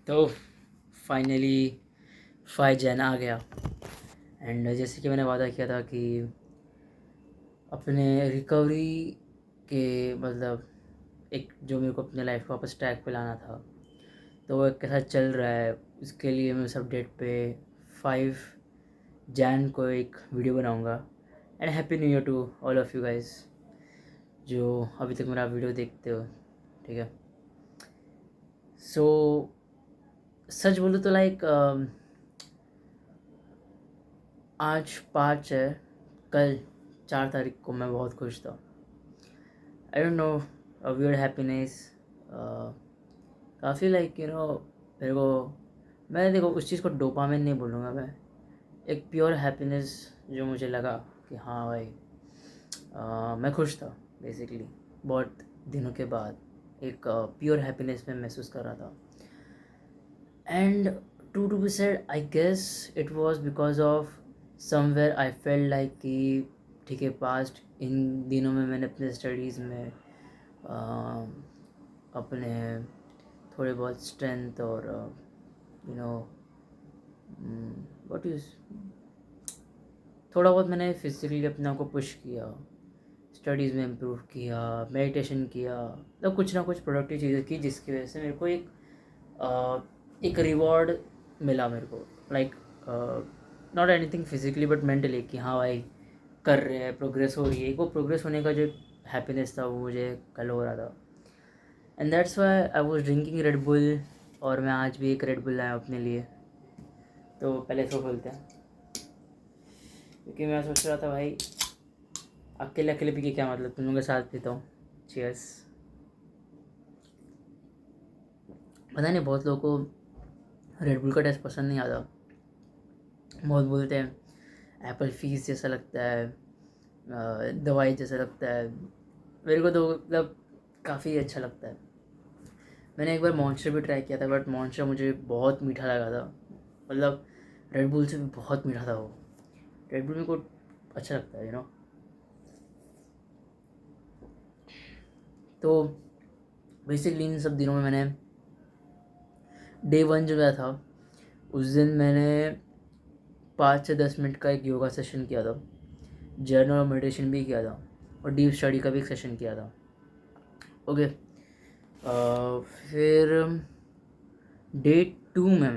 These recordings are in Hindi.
तो फाइनली 5 जन आ गया। एंड जैसे कि मैंने वादा किया था कि अपने रिकवरी के मतलब एक जो मेरे को अपने लाइफ को वापस ट्रैक पे लाना था, तो वो कैसा चल रहा है इसके लिए मैं उस अपडेट पे 5 जैन को एक वीडियो बनाऊंगा। And happy new year to all of you guys जो अभी तक मेरा वीडियो देखते हो। ठीक है, सो सच बोलूँ तो लाइक आज 5 है, कल 4 तारीख को मैं बहुत खुश था। I don't know, a weird happiness, काफ़ी लाइक मेरे को, मैं देखो उस चीज़ को डोपामिन नहीं बोलूँगा मैं, एक प्योर हैप्पीनेस जो मुझे लगा कि हाँ भाई मैं खुश था बेसिकली। बहुत दिनों के बाद एक प्योर हैप्पीनेस में महसूस कर रहा था। And to be said, I guess it was because of somewhere I felt like कि ठीक है, पास्ट इन दिनों में मैंने अपने स्टडीज़ में अपने थोड़े बहुत स्ट्रेंथ और यू नो व्हाट इज़ थोड़ा बहुत मैंने फिजिकली अपने आप को पुश किया, स्टडीज़ में इम्प्रूव किया, मेडिटेशन किया, मतलब कुछ ना कुछ प्रोडक्टिव चीज़ें की जिसकी वजह से मेरे को एक रिवॉर्ड मिला मेरे को। Like not anything physically but mentally कि हाँ भाई कर रहे हैं, प्रोग्रेस हो रही है। वो प्रोग्रेस होने का जो हैप्पीनेस था वो मुझे कल हो रहा था। And that's why I was drinking red bull. और मैं आज भी एक रेड बुल लाया अपने लिए। तो पहले इसको खोलते हैं, क्योंकि मैं सोच रहा था भाई अकेले अकेले पी के क्या मतलब, तुम लोगों के साथ पीता हूँ। चीयर्स। पता नहीं बहुत लोगों को रेड बुल का टेस्ट पसंद नहीं आता, बहुत बोलते हैं एप्पल फीस जैसा लगता है, दवाई जैसा लगता है। मेरे को तो मतलब काफ़ी अच्छा लगता है। मैंने एक बार मॉन्स्टर भी ट्राई किया था, बट मॉन्स्टर मुझे बहुत मीठा लगा था। मतलब रेड बुल से भी बहुत मीठा था वो। रेड बुल मेरे को अच्छा लगता है तो बेसिकली इन सब दिनों में मैंने डे 1 जो गया था उस दिन मैंने 5 से 10 मिनट का एक योगा सेशन किया था, जर्नल और मेडिटेशन भी किया था, और डीप स्टडी का भी एक सेशन किया था। ओके, फिर डे 2 में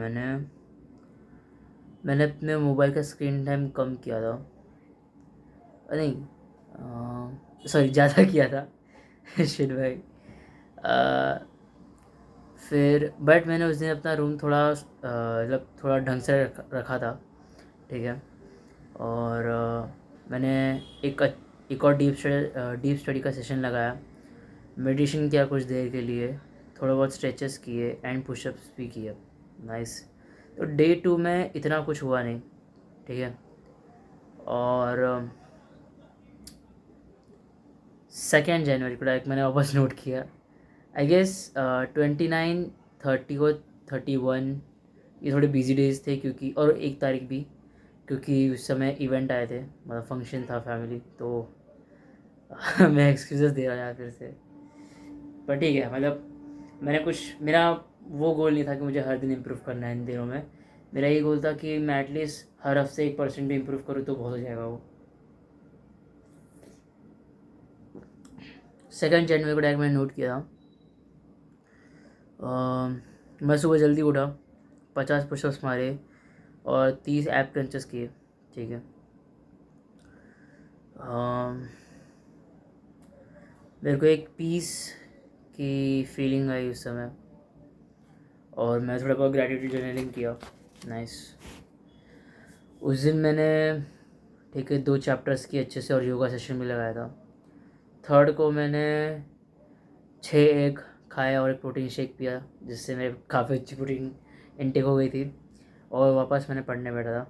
मैंने अपने मोबाइल का स्क्रीन टाइम कम किया था। नहीं, सॉरी, ज़्यादा किया था शिट भाई। फिर बट मैंने उस दिन अपना रूम थोड़ा मतलब थोड़ा ढंग से रखा था। ठीक है, और मैंने एक एक और डीप स्टडी का सेशन लगाया, मेडिटेशन किया कुछ देर के लिए, थोड़ा बहुत स्ट्रेचेस किए एंड पुशअप्स भी किए। नाइस। तो डे 2 में इतना कुछ हुआ नहीं। ठीक है, और 2 जनवरी को डायरेक्ट मैंने वापस नोट किया। आई गेस 29, 30 को, 31 ये थोड़े बिजी डेज थे, क्योंकि और 1 तारीख भी, क्योंकि उस समय इवेंट आए थे, मतलब फंक्शन था फैमिली। तो मैं एक्सक्यूज़ेस दे रहा हूँ यार फिर से, पर ठीक है। मतलब मैंने कुछ, मेरा वो गोल नहीं था कि मुझे हर दिन इम्प्रूव करना है इन दिनों में। मेरा ये गोल था कि मैं एटलीस्ट हर हफ्ते 1% भी इम्प्रूव करूँ तो बहुत हो जाएगा वो। 2 जनवरी को डायरेक्ट मैंने नोट किया था। मैं सुबह जल्दी उठा, 50 पुशअप्स मारे और 30 ऐप क्रंचेस किए। ठीक है, मेरे को एक पीस की फीलिंग आई उस समय, और मैं थोड़ा बहुत ग्रैटिट्यूड जर्नलिंग किया। नाइस। उस दिन मैंने ठीक है 2 चैप्टर्स की अच्छे से, और योगा सेशन भी लगाया था। 3rd को मैंने 6 एग खाया और एक प्रोटीन शेक पिया, जिससे मेरे काफ़ी अच्छी प्रोटीन इनटेक हो गई थी, और वापस मैंने पढ़ने बैठा था।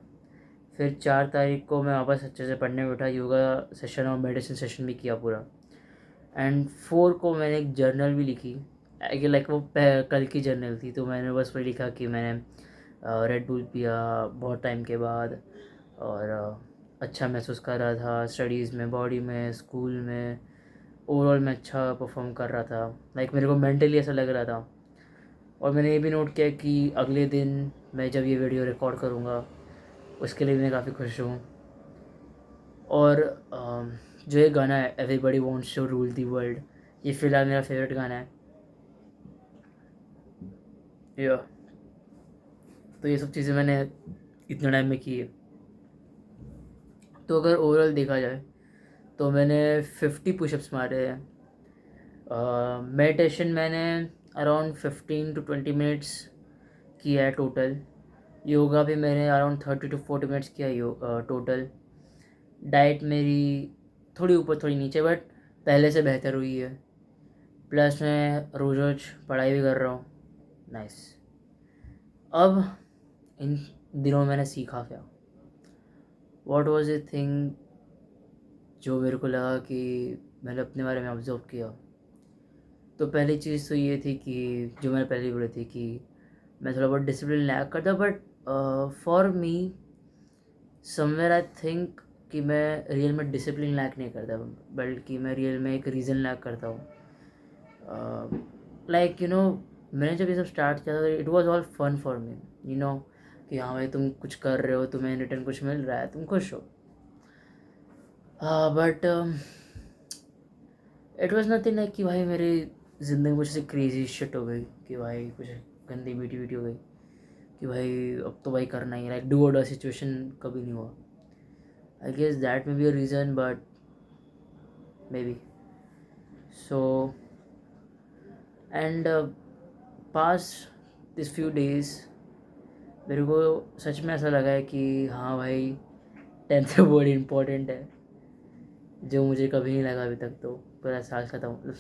फिर 4 तारीख को मैं वापस अच्छे से पढ़ने बैठा, योगा सेशन और मेडिटेशन सेशन भी किया पूरा। एंड 4 को मैंने एक जर्नल भी लिखी, लाइक वो कल की जर्नल थी। तो मैंने बस वही लिखा कि मैंने रेड बुल पिया बहुत टाइम के बाद, और अच्छा महसूस कर रहा था स्टडीज़ में, बॉडी में, स्कूल में। ओवरऑल मैं अच्छा परफॉर्म कर रहा था, लाइक मेरे को मेंटली ऐसा लग रहा था। और मैंने ये भी नोट किया कि अगले दिन मैं जब ये वीडियो रिकॉर्ड करूँगा उसके लिए मैं काफ़ी खुश हूँ। और जो ये गाना है everybody wants to rule the world, ये फ़िलहाल मेरा फेवरेट गाना है। या तो ये सब चीज़ें मैंने इतने टाइम में की है। तो अगर ओवरऑल देखा जाए तो मैंने 50 पुशअप्स मारे हैं। मेडिटेशन मैंने अराउंड 15 to 20 मिनट्स किया है टोटल। योगा भी मैंने अराउंड 30 to 40 मिनट्स किया है टोटल। डाइट मेरी थोड़ी ऊपर थोड़ी नीचे बट पहले से बेहतर हुई है। प्लस मैं रोज़ रोज़ पढ़ाई भी कर रहा हूँ। नाइस। अब इन दिनों मैंने सीखा क्या, व्हाट वाज ए थिंग जो मेरे को लगा कि मैंने अपने बारे में ऑब्जर्व किया। तो पहली चीज़ तो ये थी कि जो मैंने पहले बोली थी कि मैं थोड़ा बहुत डिसिप्लिन लैक करता, but for me somewhere I think कि मैं रियल में डिसिप्लिन लैक नहीं करता, बल्कि मैं रियल में एक रीज़न लैक करता हूँ। लाइक मैंने जब ये सब स्टार्ट किया था it was all fun for me, कि हाँ भाई तुम कुछ कर रहे हो, तुम्हें रिटर्न कुछ मिल रहा है, तुम खुश हो। But it was nothing like कि भाई मेरी ज़िंदगी कुछ ऐसी क्रेजी शिट हो गई कि भाई कुछ गंदी बीटी बीटी हो गई कि भाई अब तो भाई करना ही, लाइक डू और डा सिचुएशन कभी नहीं हुआ। I guess that may be a reason, but may be so and pass this few days मेरे को सच में ऐसा लगा है कि हाँ भाई 10th बोर्ड इम्पोर्टेंट है, जो मुझे कभी नहीं लगा अभी तक। तो पूरा साल ख़त्म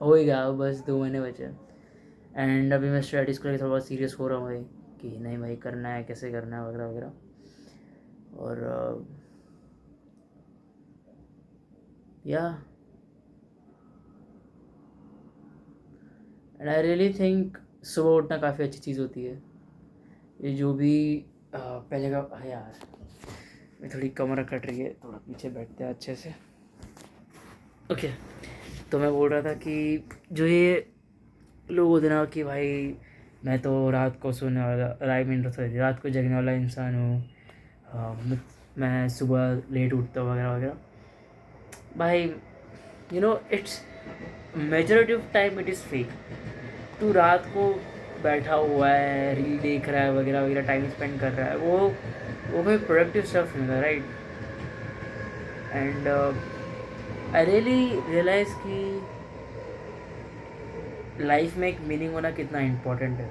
हो ही गया, बस 2 महीने बचे। एंड अभी मैं स्टडीज़ को लेकर थोड़ा बहुत सीरियस हो रहा हूँ भाई कि नहीं भाई करना है, कैसे करना है वगैरह वगैरह। और या एंड आई रियली थिंक सुबह उठना काफ़ी अच्छी चीज़ होती है। ये जो भी पहले का है यार, मैं थोड़ी कमर कट रही है, थोड़ा पीछे बैठते हैं अच्छे से। ओके तो मैं बोल रहा था कि जो ये लोग होते ना कि भाई मैं तो रात को सोने वाला, रात को जगने वाला इंसान हूँ, मैं सुबह लेट उठता हूँ वगैरह वगैरह। भाई it's majority of time it is fake. तू रात को बैठा हुआ है, रील देख रहा है वगैरह वगैरह, टाइम स्पेंड कर रहा है, वो कोई प्रोडक्टिव स्टफ नहीं है, right. And I really realise कि लाइफ में एक मीनिंग होना कितना इम्पोर्टेंट है।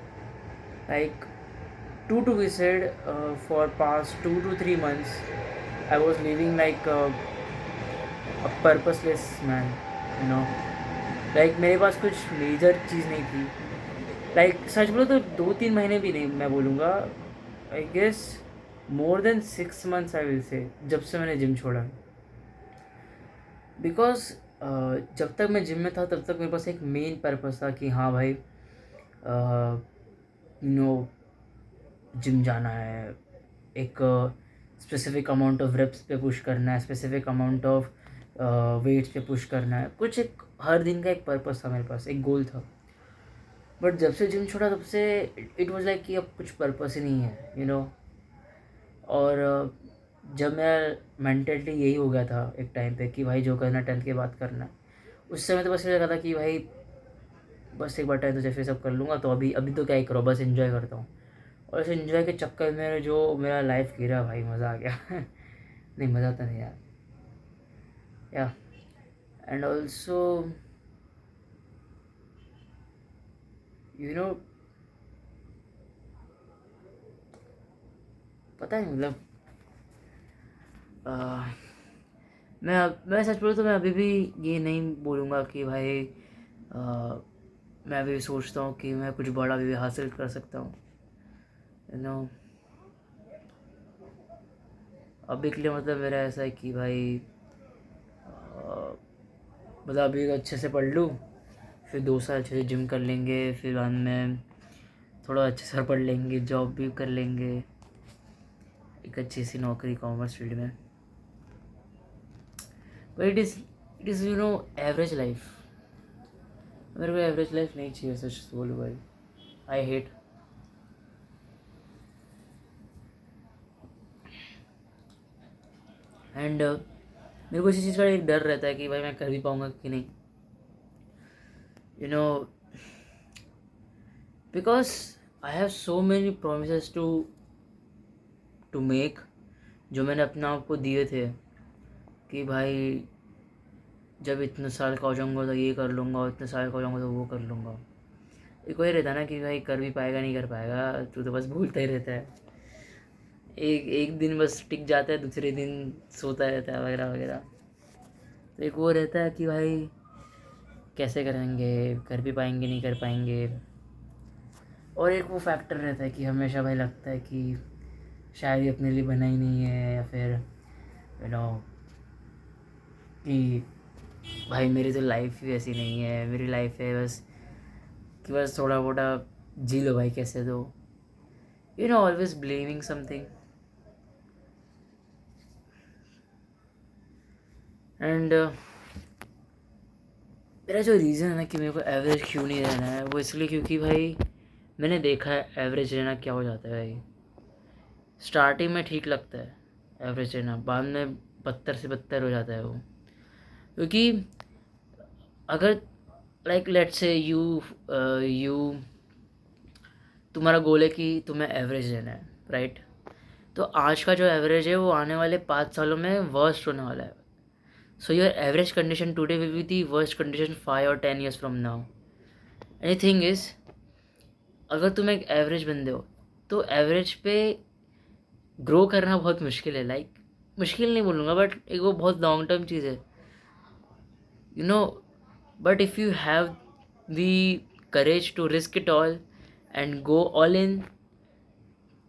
Like to be said, for past 2 to 3 months I was living like a purposeless man, you know like मेरे पास कुछ मेजर चीज़ नहीं थी। लाइक सच बोलो तो 2-3 महीने भी नहीं, मैं बोलूँगा I guess more than 6 months I will say, जब से मैंने जिम छोड़ा। बिकॉज जब तक मैं जिम में था तब तक मेरे पास एक मेन पर्पस था कि हाँ भाई जिम जाना है, एक स्पेसिफिक अमाउंट ऑफ रेप्स पे पुश करना है, स्पेसिफिक अमाउंट ऑफ वेट्स पे पुश करना है, कुछ एक हर दिन का एक पर्पस था मेरे पास, एक गोल था। बट जब से जिम छोड़ा तब से इट वाज लाइक कि अब कुछ पर्पस ही नहीं है। और जब मैं मेंटली यही हो गया था एक टाइम पे कि भाई जो करना 10th के बाद करना है, उस समय तो बस ये लगा था कि भाई बस एक बार 10th तो फिर सब कर लूँगा, तो अभी अभी तो क्या ही करो, बस एंजॉय करता हूँ। और इस एंजॉय के चक्कर में जो मेरा लाइफ गिरा भाई, मज़ा आ गया नहीं मज़ा तो नहीं यार। या एंड ऑल्सो पता नहीं मतलब मैं सच बोलूँ तो मैं अभी भी ये नहीं बोलूँगा कि भाई मैं अभी सोचता हूँ कि मैं कुछ बड़ा भी हासिल कर सकता हूँ। अभी के लिए मतलब मेरा ऐसा है कि भाई मतलब अभी अच्छे से पढ़ लूँ, फिर 2 साल अच्छे से जिम कर लेंगे, फिर बाद में थोड़ा अच्छे से पढ़ लेंगे, जॉब भी कर लेंगे, एक अच्छी सी नौकरी कॉमर्स फील्ड में। But it is average life. मेरे को एवरेज लाइफ नहीं चाहिए, सच बोलूँ भाई। I hate. एंड मेरे को इसी चीज़ का एक डर रहता है कि भाई मैं कर भी पाऊँगा कि नहीं, you know, because I have so many promise to make, जो मैंने अपने आप को दिए थे कि भाई जब इतने साल का हो जाऊँगा तो ये कर लूँगा, और इतने साल का हो जाऊँगा तो वो कर लूँगा। एक वही रहता है ना कि भाई कर भी पाएगा नहीं कर पाएगा, तू तो बस भूलता ही रहता है। एक एक दिन बस टिक जाता है, दूसरे दिन सोता रहता है वगैरह वगैरह। तो एक वो रहता है कि भाई कैसे करेंगे, कर भी पाएंगे नहीं कर पाएंगे। और एक वो फैक्टर रहता है कि हमेशा भाई लगता है कि शायद ये अपने लिए बना ही नहीं है, या फिर यू नो कि भाई मेरी तो लाइफ ही ऐसी नहीं है, मेरी लाइफ है बस कि बस थोड़ा मोटा जी लो भाई कैसे दो, you know, always blaming something. And मेरा जो रीज़न है ना कि मेरे को एवरेज क्यों नहीं रहना है, वो इसलिए क्योंकि भाई मैंने देखा है एवरेज रहना क्या हो जाता है भाई। स्टार्टिंग में ठीक लगता है एवरेज रहना, बाद में बदतर से बदतर हो जाता है वो। क्योंकि अगर लाइक लेट्स से यू तुम्हारा गोल है कि तुम्हें एवरेज रहना है, राइट? तो आज का जो एवरेज है वो आने वाले 5 सालों में वर्स्ट होने वाला है। So your average condition today will be the worst condition 5 और 10 years from now. Any thing is, अगर तुम एक एवरेज बंदे हो तो एवरेज पे ग्रो करना बहुत मुश्किल है। लाइक मुश्किल नहीं बोलूँगा, बट एक वो बहुत लॉन्ग टर्म चीज़ है, you know. But if you have the courage to risk it all and go all in,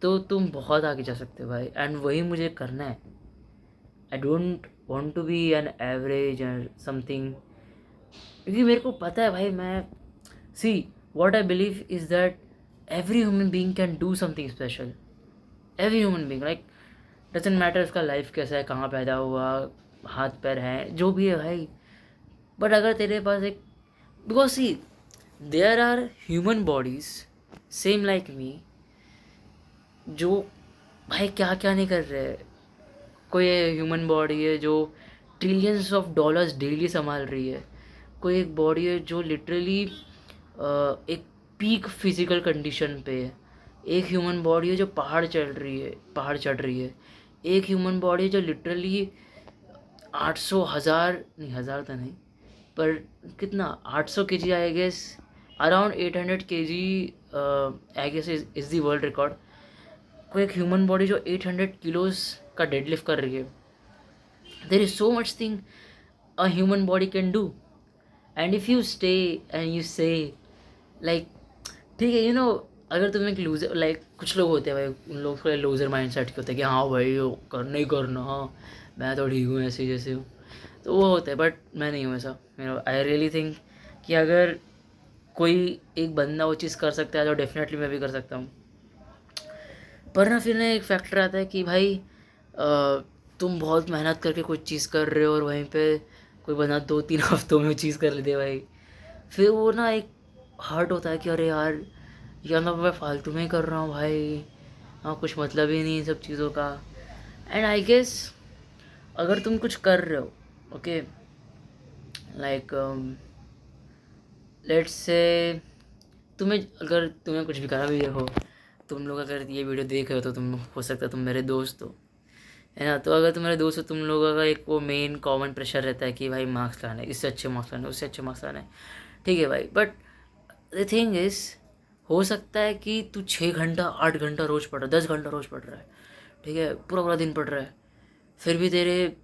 तो तुम बहुत आगे जा सकते हो भाई। एंड वही मुझे करना है। I don't want to be an average और समथिंग, क्योंकि मेरे को पता है भाई, मैं see what I believe is that every human being can do something special. Every human being, like doesn't matter उसका लाइफ कैसा है, कहाँ पैदा हुआ, हाथ पैर हैं, जो भी है भाई। बट अगर तेरे पास एक, because see there are human bodies same like me, जो भाई क्या क्या नहीं कर रहे। कोई ह्यूमन बॉडी है जो ट्रिलियंस ऑफ डॉलर्स डेली संभाल रही है। कोई एक बॉडी है जो लिटरली एक पीक फिजिकल कंडीशन पे है। एक ह्यूमन बॉडी है जो पहाड़ चढ़ रही है। एक ह्यूमन बॉडी है जो लिटरली 800 हज़ार नहीं, हज़ार तो नहीं, पर कितना 800 kg I guess, around 800 kg I guess is the world record. कोई एक ह्यूमन बॉडी जो 800 किलोज का डेडलिफ्ट कर रही है। There is so much thing a human body can do. And if you stay and you say like, ठीक है, यू नो, अगर तुम एक लूजर, लाइक कुछ लोग होते हैं भाई, उन लोग थोड़े लूजर माइंड सेट के होते हैं कि हाँ भाई वो करना ही करना, हाँ मैं तो ठीक हूँ ऐसे जैसे हूँ, तो वो होता है। बट मैं नहीं हूँ ऐसा। आई रियली थिंक कि अगर कोई एक बंदा वो चीज़ कर सकता है तो डेफिनेटली मैं भी कर सकता हूँ। पर ना फिर ना एक फैक्टर आता है कि भाई तुम बहुत मेहनत करके कुछ चीज़ कर रहे हो और वहीं पे कोई बंदा 2-3 हफ्तों में वो चीज़ कर लेते भाई। फिर वो ना एक हर्ट होता है कि अरे यार, या ना मैं फालतू में ही कर रहा हूँ भाई, हाँ कुछ मतलब ही नहीं इन सब चीज़ों का। एंड आई गेस अगर तुम कुछ कर रहे हो, ओके, लाइक लेट्स से तुम्हें कुछ भी करा भी हो, तुम लोग अगर ये वीडियो देख रहे हो तो तुम हो सकता है तुम मेरे दोस्त हो, है ना। तो अगर तुम मेरे दोस्त हो, तुम लोगों का एक वो मेन कॉमन प्रेशर रहता है कि भाई मार्क्स लाना है, इससे अच्छे मार्क्स लाना है, उससे अच्छे मार्क्स लाना है, ठीक है भाई। बट द थिंग इज़, हो सकता है कि तू 6 घंटा 8 घंटा रोज़ पढ़ रहा है, 10 घंटा रोज़ पढ़ रहा है, ठीक है, पूरा पूरा दिन पढ़ रहा है, फिर भी तेरे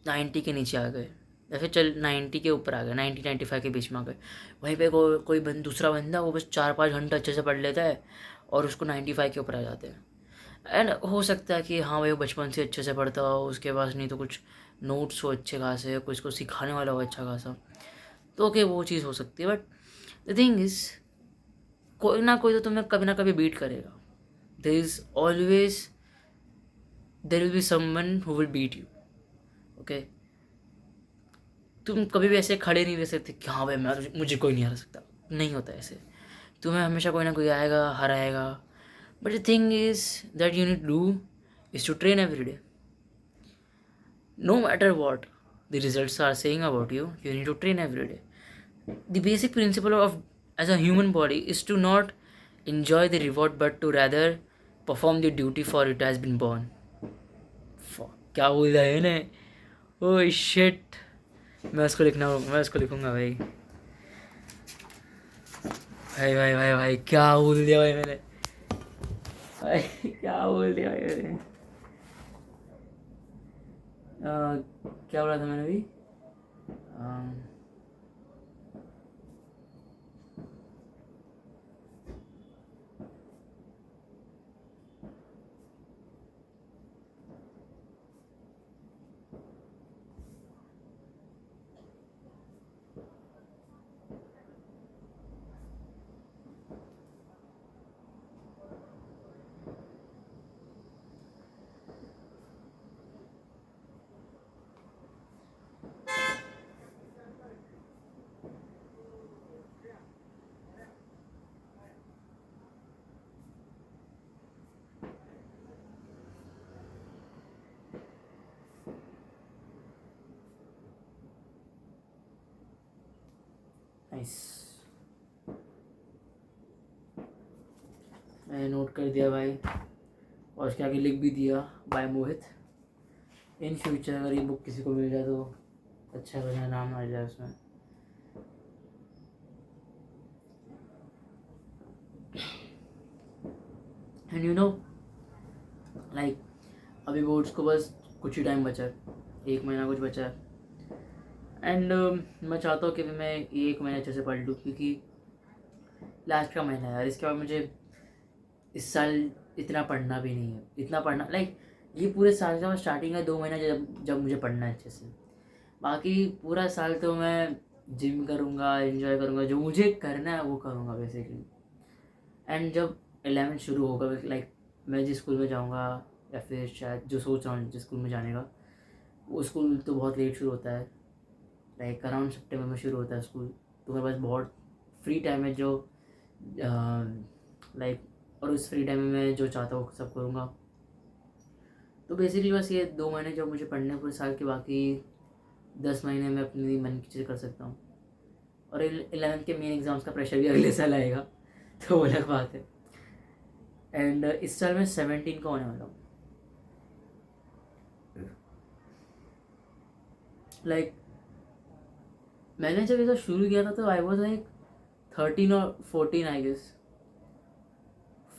90 के नीचे आ गए, या फिर चल 90 के ऊपर आ गए, 90-95 के बीच में आ गए। वहीं पे कोई दूसरा बंदा वो बस 4-5 घंटा अच्छे से पढ़ लेता है और उसको 95 के ऊपर आ जाते हैं। एंड हो सकता है कि हाँ भाई वो बचपन से अच्छे से पढ़ता हो, उसके पास नहीं तो कुछ नोट्स हो अच्छे खासे, कुछ को सिखाने वाला हो अच्छा खासा, तो ओके वो चीज़ हो सकती है। बट द थिंग इज़, कोई ना कोई तो तुम्हें कभी ना कभी बीट करेगा। There will be someone who will beat you, okay. तुम कभी भी ऐसे खड़े नहीं रह सकते कि हाँ भाई मुझे कोई नहीं हरा सकता, नहीं होता ऐसे। तुम्हें हमेशा कोई ना कोई आएगा, हराएगा, but the thing is that you need do is to train every day. No matter what the results are saying about you, you need to train every day. The basic principle of as a human body is to not enjoy the reward but to rather perform the duty for it has been born. क्या बोल रहा है ने? ओह शिट, मैं उसको लिखूंगा भाई। भाई भाई भाई भाई क्या बोल दिया भाई मैंने, भाई क्या बोल दिया भाई मैंने। क्या बोला था मैंने अभी? नाइस, मैंने नोट कर दिया भाई, और उसके आगे लिख भी दिया बाय मोहित। इन फ्यूचर अगर ये बुक किसी को मिल जाए तो अच्छा मेरा नाम आ जाए उसमें। एंड यू नो लाइक अभी बोर्ड्स को बस कुछ ही टाइम बचा है, 1 महीना कुछ बचा है। एंड मैं चाहता हूँ कि मैं 1 महीना अच्छे से पढ़ लूँ, क्योंकि लास्ट का महीना है यार। इसके बाद मुझे इस साल इतना पढ़ना भी नहीं है, इतना पढ़ना लाइक ये पूरे साल का स्टार्टिंग है 2 महीना जब मुझे पढ़ना है अच्छे से। बाकी पूरा साल तो मैं जिम करूँगा, एंजॉय करूँगा, जो मुझे करना है वो करूँगा बेसिकली। एंड जब 11th शुरू होगा लाइक मैं जिस स्कूल में जाऊँगा, या फिर शायद जो सोच रहा हूँ जिस स्कूल में जाने का, वो स्कूल तो बहुत लेट शुरू होता है, लाइक अराउंड सितंबर में शुरू होता है स्कूल। तो मेरे पास बहुत फ्री टाइम है जो लाइक, और उस फ्री टाइम में मैं जो चाहता हूँ सब करूँगा। तो बेसिकली बस ये 2 महीने जो मुझे पढ़ने पूरे साल के, बाकी 10 महीने में अपनी मन की चीज़ कर सकता हूँ। और 11th के मेन एग्ज़ाम्स का प्रेशर भी अगले साल आएगा, तो वो अलग बात है। एंड इस साल मैं 17 का होने वाला हूँ। लाइक मैंने जब ये शुरू किया था तो आई वॉज लाइक 13 और 14 आई गेस,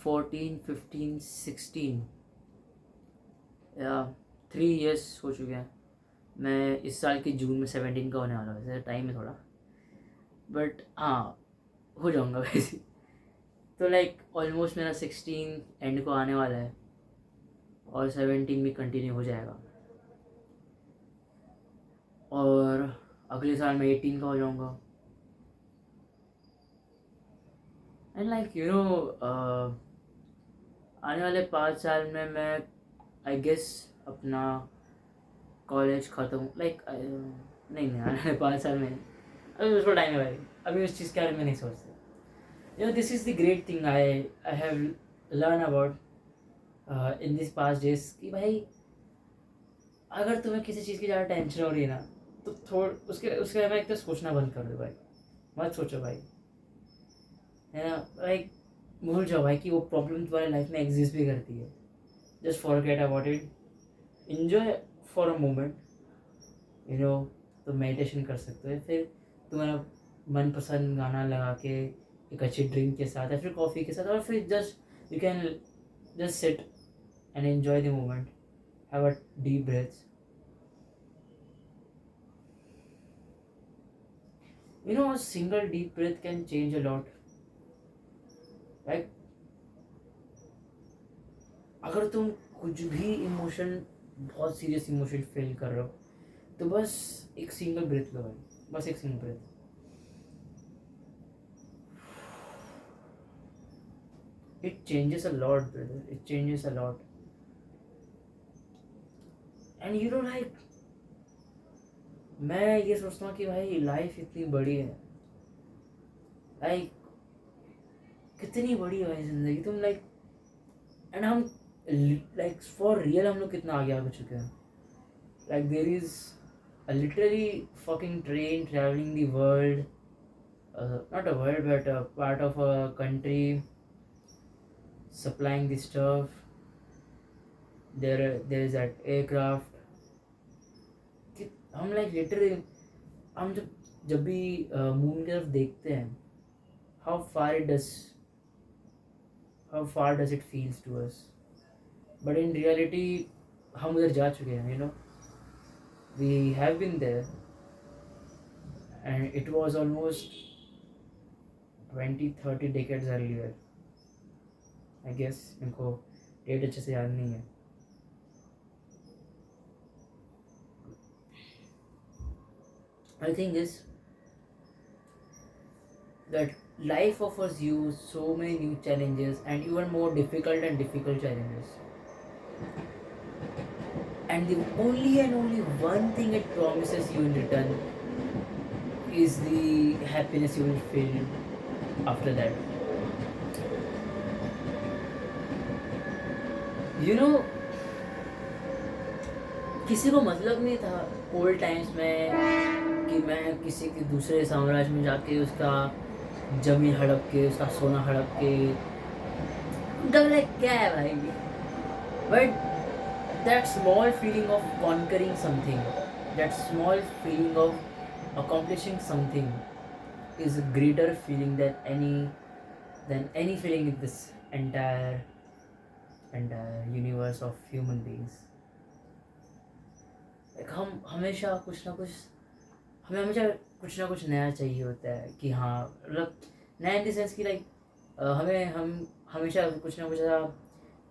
14, 15, 16 या 3 years हो चुके हैं। मैं इस साल के जून में 17 का होने वाला हूँ, वैसे टाइम है थोड़ा, बट हाँ हो जाऊँगा वैसे। तो लाइक ऑलमोस्ट मेरा 16 एंड को आने वाला है, और 17 भी कंटिन्यू हो जाएगा, और अगले साल मैं 18 का हो जाऊँगा। एंड लाइक यू नो आने वाले 5 साल में मैं आई गेस अपना कॉलेज ख़त्म लाइक नहीं आने वाले 5 साल में नहीं, अभी उसको टाइम है भाई, अभी उस चीज़ के बारे में नहीं सोचते। You know, this is the great thing I have learned about in these past days कि भाई अगर तुम्हें किसी चीज़ की ज़्यादा टेंशन हो रही है ना, तो उसके उसके बारे में एक तो सोचना बंद कर दो भाई, मत सोचो भाई, है ना। लाइक भूल जाओ भाई कि वो प्रॉब्लम तुम्हारी लाइफ में एग्जिस्ट भी करती है। Just forget about it, enjoy for a moment, you know. तो मेडिटेशन कर सकते हो, फिर तुम्हारा मनपसंद गाना लगा के एक अच्छी ड्रिंक के साथ या फिर कॉफ़ी के साथ, और फिर just you can just sit and enjoy the moment, have a deep breaths. You know, a single deep breath can change a lot. Like, अगर तुम कुछ भी इमोशन, बहुत सीरियस इमोशन फील कर रहे हो, तो बस एक सिंगल ब्रेथ लो भाई, बस एक single breath. It changes a lot, brother. It changes a lot. And you know, like, मैं ये सोचता हूँ कि भाई लाइफ इतनी बड़ी है, लाइक कितनी बड़ी है भाई ज़िंदगी, तुम लाइक, एंड हम लाइक फॉर रियल हम लोग कितना आगे आ चुके हैं. Like there is a literally fucking train traveling the world, not a world but a part of a country, supplying the stuff. There is that aircraft. हम लाइक लिटरली, हम जब भी मून की तरफ देखते हैं, how far does it feels to us, but in reality हम उधर जा चुके हैं, we have been there, and it was almost 20-30 decades earlier, I guess. इनको डेट अच्छे से याद नहीं है. I think is that life offers you so many new challenges and even more difficult challenges, and the only one thing it promises you in return is the happiness you will feel after that. किसी को मतलब नहीं था ओल्ड टाइम्स में कि मैं किसी के दूसरे साम्राज्य में जाके उसका जमीन हड़प के, उसका सोना हड़प के, क्या है भाई. But that small feeling of conquering something, that small feeling of accomplishing something is a greater feeling than any feeling in this entire universe of human beings. Like हमें हमेशा कुछ ना कुछ नया चाहिए होता है कि हाँ, मतलब नया इन द सेंस कि लाइक हम हमेशा कुछ ना कुछ ऐसा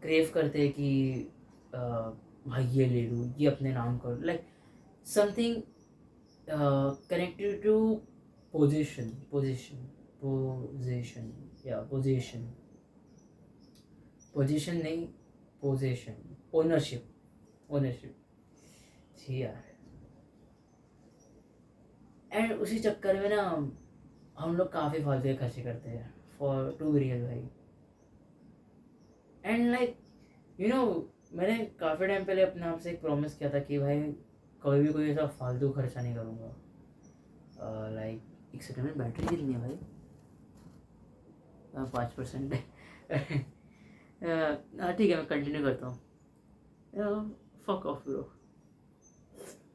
क्रेव करते हैं कि भाई ये ले लूँ, ये अपने नाम करो, like something connected to position नहीं, पोजीशन, ओनरशिप. जी यार. एंड उसी चक्कर में ना हम लोग काफ़ी फालतू के खर्चे करते हैं, फॉर टू रियल भाई. एंड लाइक मैंने काफ़ी टाइम पहले अपने आप से एक प्रॉमिस किया था कि भाई कभी भी कोई ऐसा फालतू खर्चा नहीं करूँगा. लाइक एक सेकंड में बैटरी कितनी है भाई? 5% है. ठीक है, मैं कंटिन्यू करता हूँ. फक ऑफ ब्रो,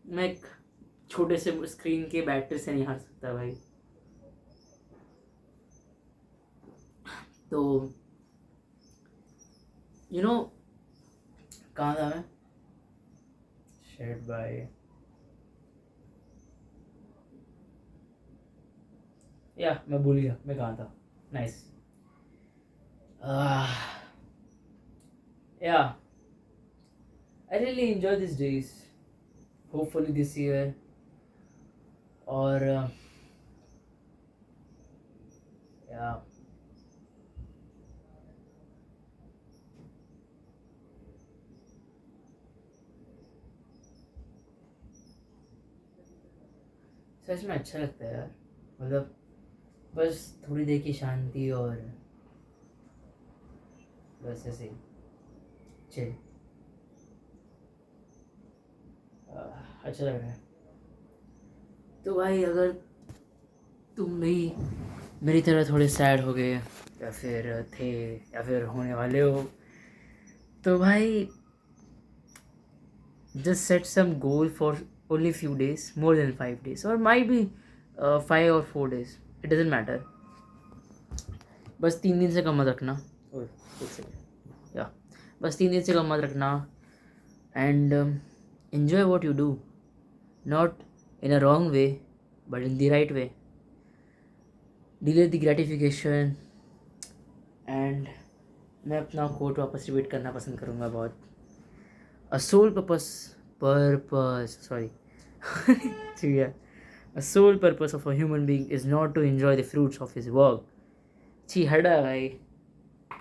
मैं एक छोटे से स्क्रीन के बैटरी से नहीं हार सकता भाई. तो कहाँ था मैं? शेड बाय, या मैं भूल गया मैं कहाँ था. Nice. Yeah, I really enjoy these days. Hopefully this year, or yeah. सच में अच्छा लगता है यार, मतलब बस थोड़ी देर की शांति और बस ऐसे चिल. अच्छा लग रहा है. तो भाई अगर तुम भी मेरी तरह थोड़े सैड हो गए या फिर थे या फिर होने वाले हो, तो भाई just set some goal for only few days, more than 5 days, or might be 5 or 4 days, it doesn't matter. बस 3 दिन से कम मत रखना. या बस 3 दिन से कम मत रखना. And enjoy what you do, not in a wrong way but in the right way. Delay the gratification. And मैं अपना कोट वापस रिपीट करना पसंद करूँगा बहुत. A sole purpose ठीक है. A sole purpose of a human being is not to enjoy the fruits of his work. छी हटा भाई,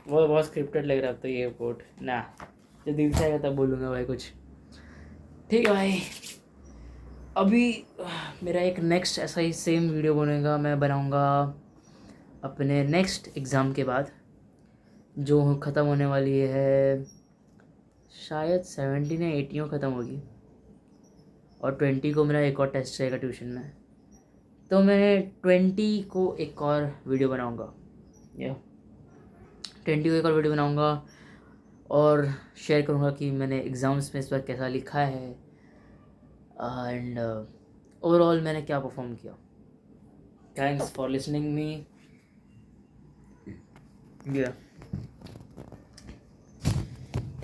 वो बहुत स्क्रिप्टेड लग रहा था ये कोट ना. जब दिल से आएगा तब बोलूँगा भाई कुछ. ठीक है भाई, अभी मेरा एक नेक्स्ट ऐसा ही सेम वीडियो बनेगा, मैं बनाऊँगा अपने नेक्स्ट एग्ज़ाम के बाद. जो ख़त्म होने वाली है, शायद 17 या 18 ख़त्म होगी, और 20 को मेरा एक और टेस्ट रहेगा ट्यूशन में। तो मैं 20 को एक और वीडियो बनाऊंगा, या 20 को एक और वीडियो बनाऊंगा और शेयर करूंगा कि मैंने एग्ज़ाम्स में इस बार कैसा लिखा है, एंड ओवरऑल मैंने क्या परफॉर्म किया। थैंक्स फॉर लिसनिंग मी, या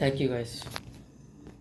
थैंक यू गाइस।